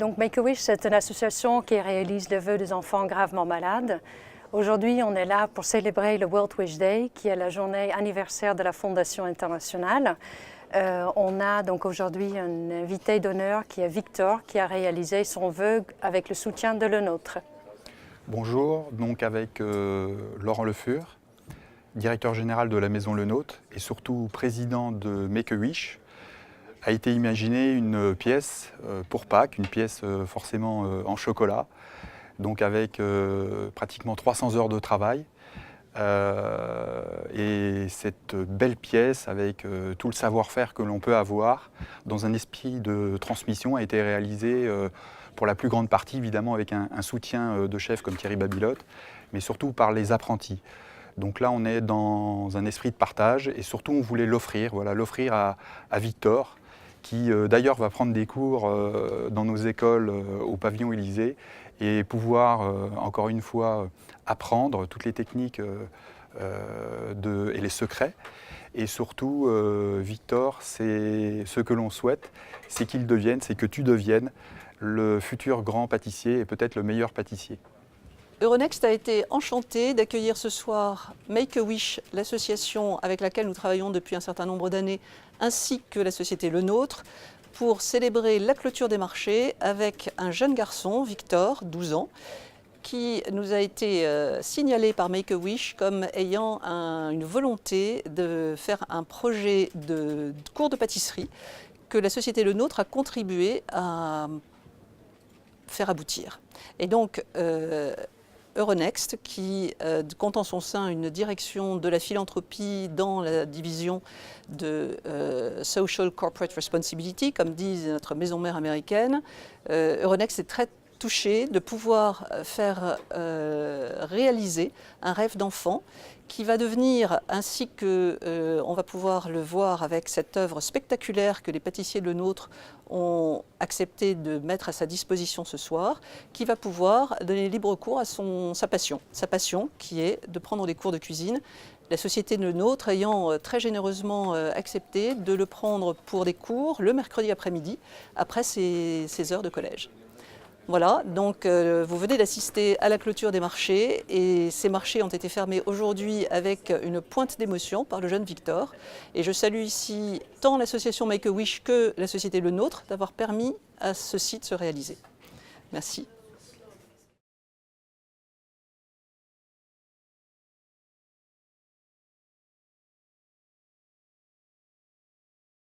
Donc Make-A-Wish, c'est une association qui réalise le vœu des enfants gravement malades. Aujourd'hui, on est là pour célébrer le World Wish Day, qui est la journée anniversaire de la Fondation internationale. On a donc aujourd'hui un invité d'honneur qui est Victor, qui a réalisé son vœu avec le soutien de Le Nôtre. Bonjour, donc avec Laurent Le Fur, directeur général de la Maison Le Nôtre et surtout président de Make-A-Wish, a été imaginée une pièce pour Pâques, une pièce forcément en chocolat, donc avec pratiquement 300 heures de travail. Et cette belle pièce avec tout le savoir-faire que l'on peut avoir dans un esprit de transmission a été réalisée pour la plus grande partie évidemment avec un soutien de chefs comme Thierry Babilotte, mais surtout par les apprentis. Donc là on est dans un esprit de partage et surtout on voulait l'offrir, voilà, l'offrir à Victor, qui d'ailleurs va prendre des cours dans nos écoles au pavillon Élysée et pouvoir encore une fois apprendre toutes les techniques et les secrets. Et surtout, Victor, c'est ce que l'on souhaite, c'est qu'il devienne, c'est que tu deviennes le futur grand pâtissier et peut-être le meilleur pâtissier. Euronext a été enchanté d'accueillir ce soir Make-A-Wish, l'association avec laquelle nous travaillons depuis un certain nombre d'années, ainsi que la société Le Nôtre, pour célébrer la clôture des marchés avec un jeune garçon, Victor, 12 ans, qui nous a été signalé par Make-A-Wish comme ayant une volonté de faire un projet de cours de pâtisserie que la société Le Nôtre a contribué à faire aboutir. Et donc, Euronext, qui compte en son sein une direction de la philanthropie dans la division de Social Corporate Responsibility, comme dit notre maison mère américaine. Euronext est très touché de pouvoir faire réaliser un rêve d'enfant qui va devenir, ainsi que on va pouvoir le voir avec cette œuvre spectaculaire que les pâtissiers de Le Nôtre ont accepté de mettre à sa disposition ce soir, qui va pouvoir donner libre cours à sa passion qui est de prendre des cours de cuisine. La société de Le Nôtre ayant très généreusement accepté de le prendre pour des cours le mercredi après-midi, après ses heures de collège. Voilà, donc vous venez d'assister à la clôture des marchés et ces marchés ont été fermés aujourd'hui avec une pointe d'émotion par le jeune Victor. Et je salue ici tant l'association Make-A-Wish que la société Le Nôtre d'avoir permis à ce site de se réaliser. Merci.